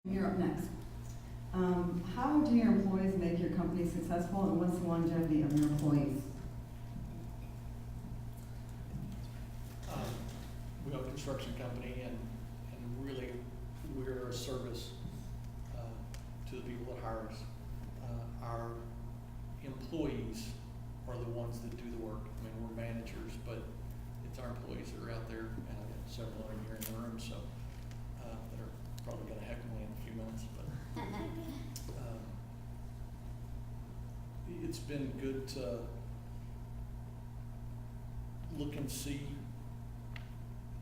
You're up next. How do your employees make your company successful, and what's the longevity of your employees? We have a construction company, and really we're a service to the people that hire us. Our employees are the ones that do the work. I mean, we're managers, but it's our employees that are out there, and I've got several in here in the room, so that are probably going to heckle me in a few minutes. But it's been good to look and see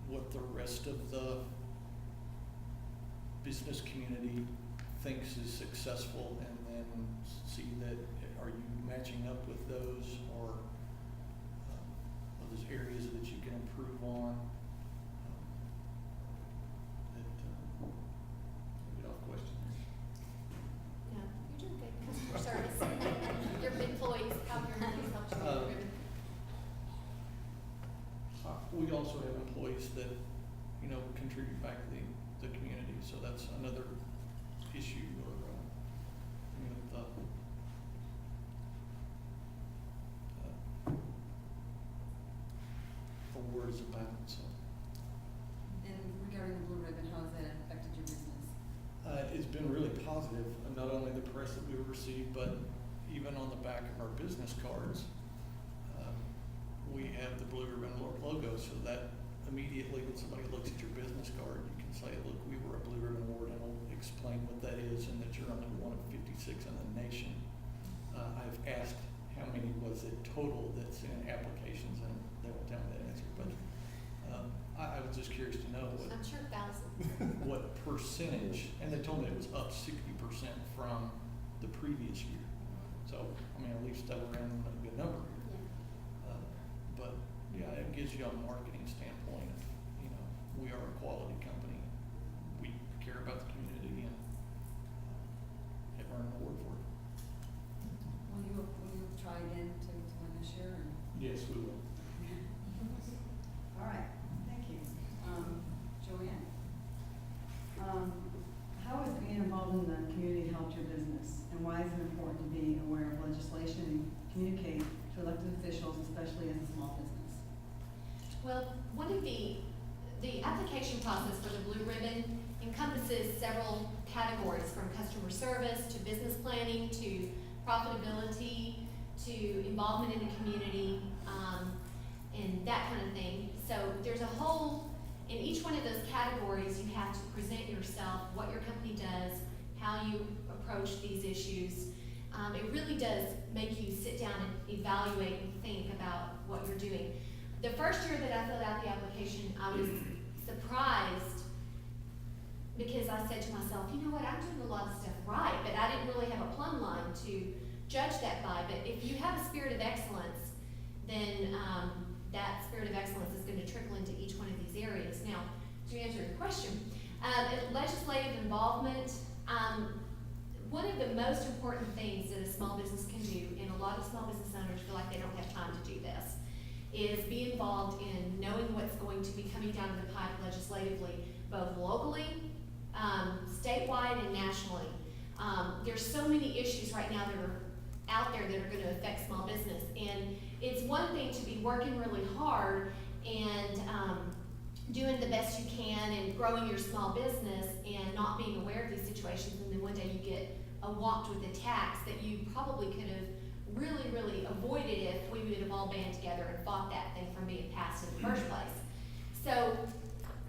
what the rest of the business community thinks is successful, and then see that are you matching up with those, or are those areas that you can improve on. Get off question. No, you're doing good. Customer service. Your employees, how your employees help you with Ribbon. We also have employees that, contribute back to the community, so that's another issue, or, the words about it, so. And regarding the Blue Ribbon, how has that affected your business? It's been really positive, not only the press that we received, but even on the back of our business cards, we have the Blue Ribbon logo, so that immediately when somebody looks at your business card, you can say, look, we were a Blue Ribbon Award, and it'll explain what that is, and that you're only one of 56 in the nation. I've asked how many was it total that's in applications, and they won't tell me that answer, but I was just curious to know what, I'm sure thousands. what percentage, and they told me it was up 60% from the previous year. So, I mean, at least that we're in a good number here. Yeah. But yeah, it gives you a marketing standpoint of, we are a quality company. We care about the community, and have earned an award for it. Will you try again to win this year? Or? Yes, we will. All right, thank you. JoAnn, how has being involved in the community helped your business, and why is it important to be aware of legislation and communicate to elected officials, especially as a small business? Well, one of the application process for the Blue Ribbon encompasses several categories, from customer service to business planning to profitability to involvement in the community, and that kind of thing. So there's a whole, in each one of those categories, you have to present yourself, what your company does, how you approach these issues. It really does make you sit down and evaluate and think about what you're doing. The first year that I filled out the application, I was surprised, because I said to myself, you know what, I'm doing a lot of stuff right, but I didn't really have a plumb line to judge that by. But if you have a spirit of excellence, then that spirit of excellence is going to trickle into each one of these areas. Now, to answer your question, legislative involvement, one of the most important things that a small business can do, and a lot of small business owners feel like they don't have time to do this, is be involved in knowing what's going to be coming down the pipe legislatively, both locally, statewide, and nationally. There's so many issues right now that are out there that are going to affect small business, and it's one thing to be working really hard and doing the best you can and growing your small business and not being aware of these situations, and then one day you get whopped with a tax that you probably could have really avoided if we would have all band together and fought that thing from being passed in the first place. So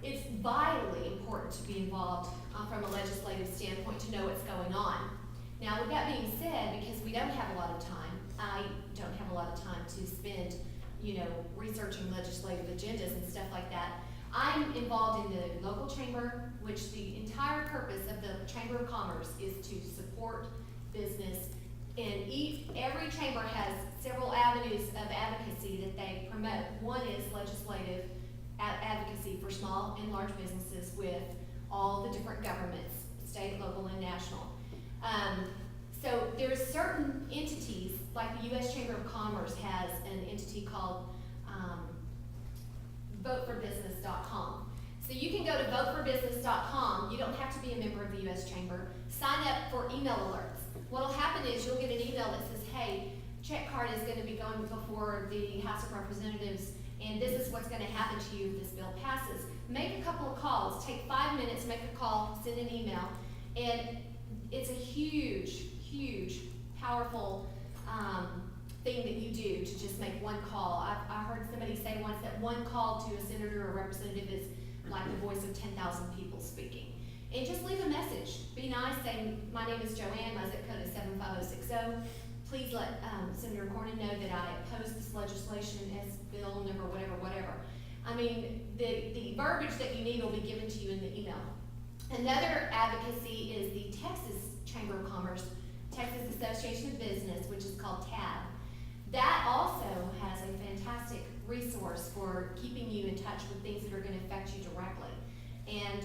it's vitally important to be involved from a legislative standpoint to know what's going on. Now, with that being said, because we don't have a lot of time, I don't have a lot of time to spend, researching legislative agendas and stuff like that. I'm involved in the local chamber, which the entire purpose of the Chamber of Commerce is to support business. And every chamber has several avenues of advocacy that they promote. One is legislative advocacy for small and large businesses with all the different governments, state, local, and national. So there's certain entities, like the U.S. Chamber of Commerce has an entity called voteforbusiness.com. So you can go to voteforbusiness.com. You don't have to be a member of the U.S. Chamber. Sign up for email alerts. What'll happen is you'll get an email that says, hey, check card is going to be going before the House of Representatives, and this is what's going to happen to you if this bill passes. Make a couple of calls. Take 5 minutes, make a call, send an email. And it's a huge, huge, powerful thing that you do to just make one call. I heard somebody say once that one call to a senator or representative is like the voice of 10,000 people speaking. And just leave a message. Be nice, say, my name is JoAnn, my zip code is 75060. Please let Senator Cornyn know that I oppose this legislation as bill number whatever. I mean, the verbiage that you need will be given to you in the email. Another advocacy is the Texas Chamber of Commerce, Texas Association of Business, which is called TAB. That also has a fantastic resource for keeping you in touch with things that are going to affect you directly. And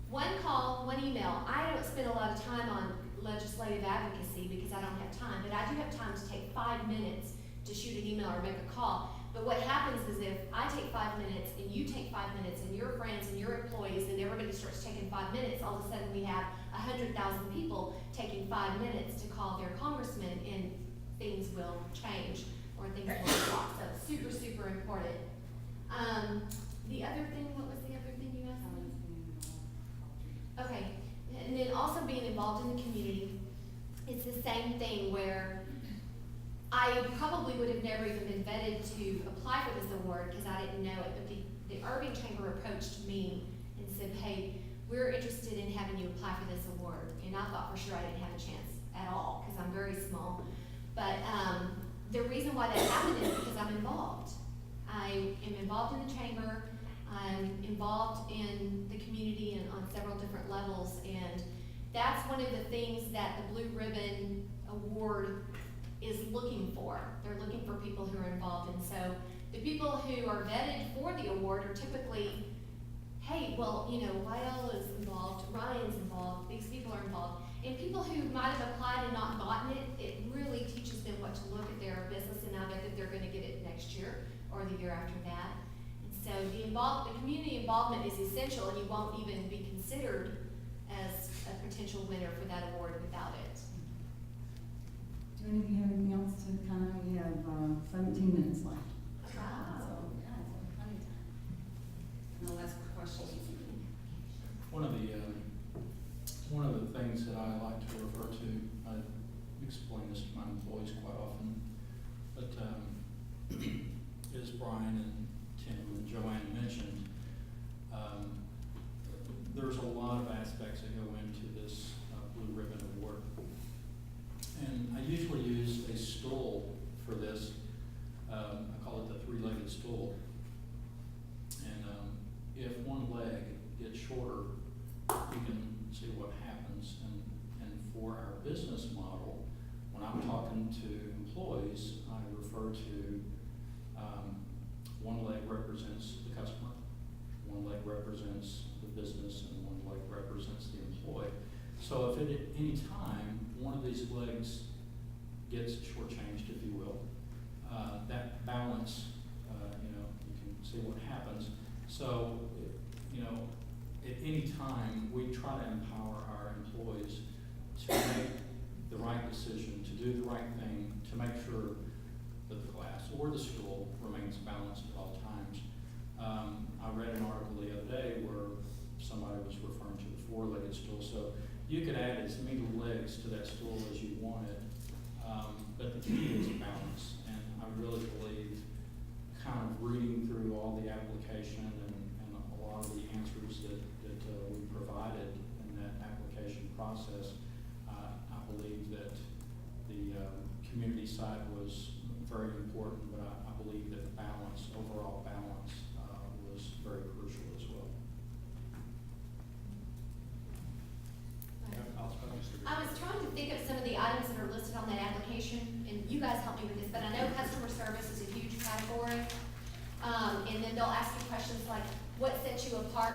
one call, one email. I don't spend a lot of time on legislative advocacy because I don't have time, but I do have time to take 5 minutes to shoot an email or make a call. But what happens is if I take 5 minutes and you take 5 minutes and your friends and your employees and everybody starts taking 5 minutes, all of a sudden we have 100,000 people taking 5 minutes to call their congressman, and things will change or things will stop. So it's super, super important. The other thing, what was the other thing you asked me? Okay, and then also being involved in the community. It's the same thing where I probably would have never even been vetted to apply for this award because I didn't know it, but the Irving Chamber approached me and said, hey, we're interested in having you apply for this award. And I thought for sure I didn't have a chance at all because I'm very small. But the reason why that happened is because I'm involved. I am involved in the chamber. I'm involved in the community and on several different levels. And that's one of the things that the Blue Ribbon Award is looking for. They're looking for people who are involved. And so the people who are vetted for the award are typically, hey, well, you know, Lyle is involved, Ryan's involved, these people are involved. And people who might have applied and not gotten it, it really teaches them what to look at their business, and I bet that they're gonna get it next year or the year after that. And so the community involvement is essential, and you won't even be considered as a potential winner for that award without it. Do any of you have anything else to kind of, we have 17 minutes left. Wow. So, yeah, so plenty of time. And I'll ask questions. One of the things that I like to refer to, I explain this to my employees quite often, but as Brian and Tim and JoAnn mentioned, there's a lot of aspects that go into this Blue Ribbon Award. And I usually use a stool for this. I call it the three-legged stool. And if one leg gets shorter, you can see what happens. And for our business model, when I'm talking to employees, I refer to one leg represents the customer, one leg represents the business, and one leg represents the employee. So if at any time one of these legs gets shortchanged, if you will, that balance, you can see what happens. So, at any time, we try to empower our employees to make the right decision, to do the right thing, to make sure that the class or the school remains balanced at all times. I read an article the other day where somebody was referring to the four-legged stool. So you could add as many legs to that stool as you wanted, but the key is balance. And I really believe, kind of reading through all the application and a lot of the answers that we provided in that application process, I believe that the community side was very important, but I believe that balance, overall balance, was very crucial as well. I was trying to think of some of the items that are listed on that application, and you guys help me with this, but I know customer service is a huge category. And then they'll ask you questions like, what sets you apart